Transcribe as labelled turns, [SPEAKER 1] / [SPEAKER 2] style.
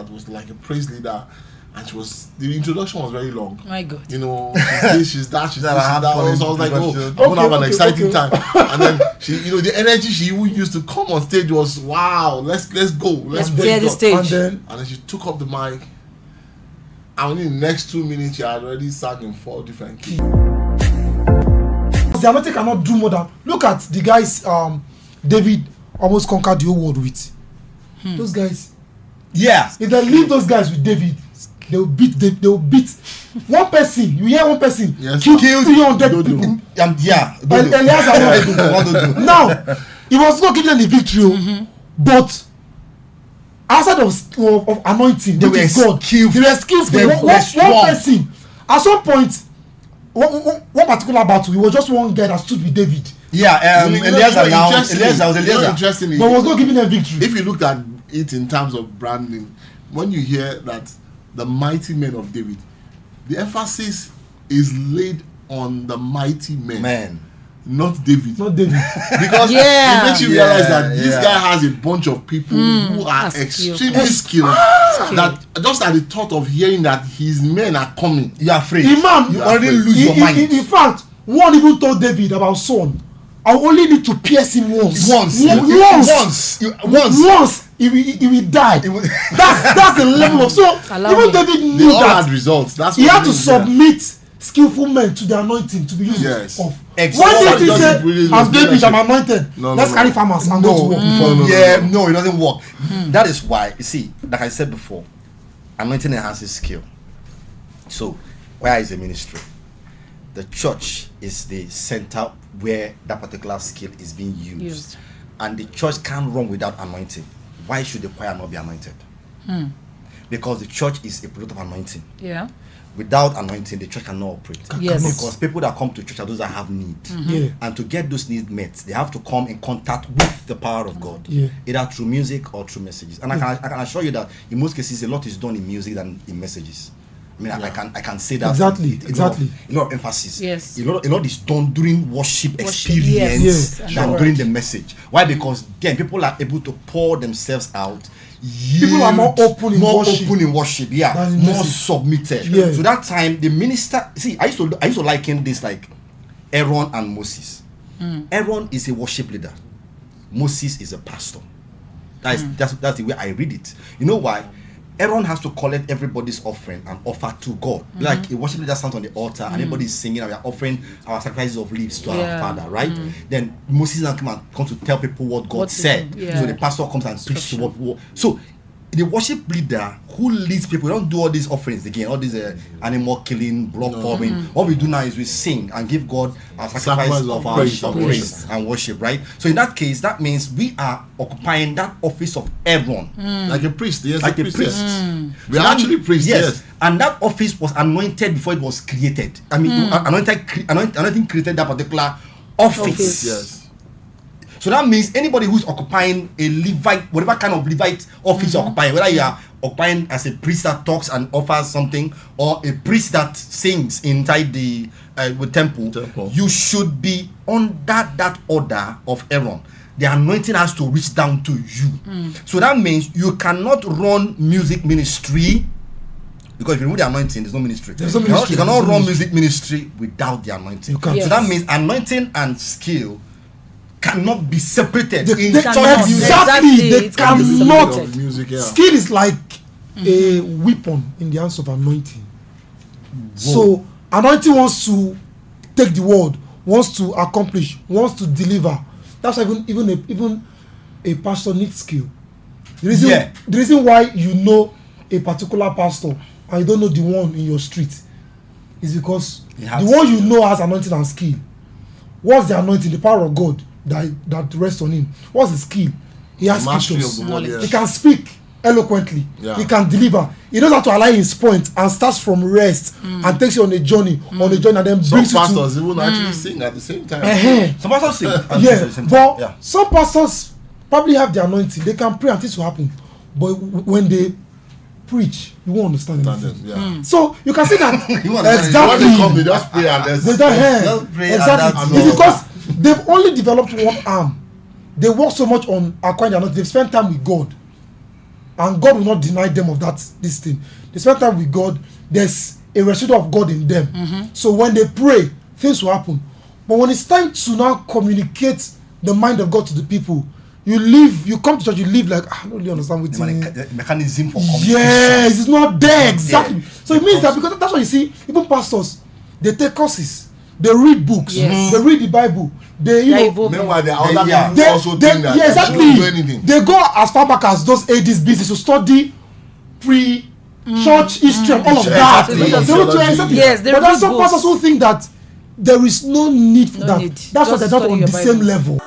[SPEAKER 1] that was like a praise leader, and the introduction was very long.
[SPEAKER 2] My God.
[SPEAKER 1] You know, she's that. So I was like, I'm gonna have an exciting time. And then she, the energy she even used to come on stage was, wow, let's go, let's
[SPEAKER 2] clear the stage.
[SPEAKER 1] And then she took up the mic, and in the next 2 minutes, she had already sang in 4 different keys.
[SPEAKER 3] The anointing cannot do more than look at the guys. David almost conquered the whole world with. Those guys.
[SPEAKER 4] Yeah.
[SPEAKER 3] If they leave those guys with David, they will beat one person. You hear one person kill 300 people. Eliezer. Now, he was not giving them the victory, but outside of anointing, they were skillful. They were skillful. One person. At some point, one particular battle, it was just one guy that stood with David.
[SPEAKER 4] Yeah, Eliezer was
[SPEAKER 1] interesting.
[SPEAKER 3] But was not giving them victory.
[SPEAKER 1] If you looked at it in terms of branding, when you hear that the mighty men of David, the emphasis is laid on the mighty men. Not David. Because it makes you realize that this guy has a bunch of people who are extremely skilled. That just at the thought of hearing that his men are coming,
[SPEAKER 4] you are afraid.
[SPEAKER 3] You
[SPEAKER 4] already lose your mind.
[SPEAKER 3] In fact, one even told David about Saul, I only need to pierce him once. He will die. That's the level of even David knew
[SPEAKER 1] they all
[SPEAKER 3] that
[SPEAKER 1] had results. That's
[SPEAKER 3] he had to submit skillful men to the anointing to be used of. Why did he say, I'm David, I'm anointed? Let's carry farmers and go to work.
[SPEAKER 4] No, it doesn't work. That is why, you see, like I said before, anointing enhances skill. So, where is the ministry? The church is the center where that particular skill is being used. And the church can't run without anointing. Why should the choir not be anointed? Because the church is a product of anointing.
[SPEAKER 2] Yeah.
[SPEAKER 4] Without anointing, the church cannot operate.
[SPEAKER 2] Yes.
[SPEAKER 4] Because people that come to church are those that have need. And to get those needs met, they have to come in contact with the power of God. Either through music or through messages. And I can assure you that in most cases, a lot is done in music than in messages. I mean, I can say that
[SPEAKER 3] exactly.
[SPEAKER 4] A lot of emphasis.
[SPEAKER 2] Yes.
[SPEAKER 4] A lot is done during worship experience than during the message. Why? Because again, people are able to pour themselves out.
[SPEAKER 3] People are more open in
[SPEAKER 4] worship. More submitted. So that time, the minister. See, I used to liken this like Aaron and Moses. Aaron is a worship leader. Moses is a pastor. That's the way I read it. You know why? Aaron has to collect everybody's offering and offer to God. Like a worship leader stands on the altar and everybody is singing and we are offering our sacrifices of leaves to our Father, right? Then Moses comes to tell people what God said. So the pastor comes and preaches what. So the worship leader who leads people, we don't do all these offerings again, all these animal killing, blood pouring. What we do now is we sing and give God our sacrifice of our praise and worship, right? So in that case, that means we are occupying that office of Aaron.
[SPEAKER 1] Like a priest, yes.
[SPEAKER 4] Like a priest.
[SPEAKER 1] We are actually priests, yes.
[SPEAKER 4] And that office was anointed before it was created. I mean, anointing created that particular office.
[SPEAKER 1] Yes.
[SPEAKER 4] So that means anybody who's occupying a Levite, whatever kind of Levite office you're occupying, whether you are occupying as a priest that talks and offers something, or a priest that sings inside the temple, you should be under that order of Aaron. The anointing has to reach down to you. So that means you cannot run music ministry, because if you remove the anointing, there's no ministry. You cannot run music ministry without the anointing. So that means anointing and skill cannot be separated.
[SPEAKER 3] They cannot. Skill is like a weapon in the hands of anointing. So anointing wants to take the word, wants to accomplish, wants to deliver. That's why even a pastor needs skill. The reason why you know a particular pastor and you don't know the one in your street is because the one you know has anointing and skill. What's the anointing? The power of God that rests on him. What's the skill? He has scriptures. He can speak eloquently. He can deliver. He knows how to align his point and starts from rest and takes you on a journey, and then brings you to.
[SPEAKER 1] Some pastors even actually sing at the same time.
[SPEAKER 4] Some pastors sing.
[SPEAKER 3] But some pastors probably have the anointing. They can pray and things will happen. But when they preach, you won't understand anything. So you can see that exactly.
[SPEAKER 1] When they come, they just pray and
[SPEAKER 3] exactly. It's because they've only developed one arm. They work so much on acquiring the anointing. They've spent time with God. and God will not deny them of this thing. They spend time with God. There's a residue of God in them. So when they pray, things will happen. But when it's time to now communicate the mind of God to the people, you come to church, you live like, I don't really understand what
[SPEAKER 4] the mechanism for communication.
[SPEAKER 3] Yes, it's not there exactly. So it means that, because that's why you see, even pastors, they take courses, they read books, they read the Bible,
[SPEAKER 1] meanwhile there are other people who also think that
[SPEAKER 3] exactly.
[SPEAKER 1] they don't do anything.
[SPEAKER 3] They go as far back as those 80s business to study church history and all of that.
[SPEAKER 2] Yes,
[SPEAKER 3] but there are some pastors who think that there is no need for that. That's why they're not on the same level.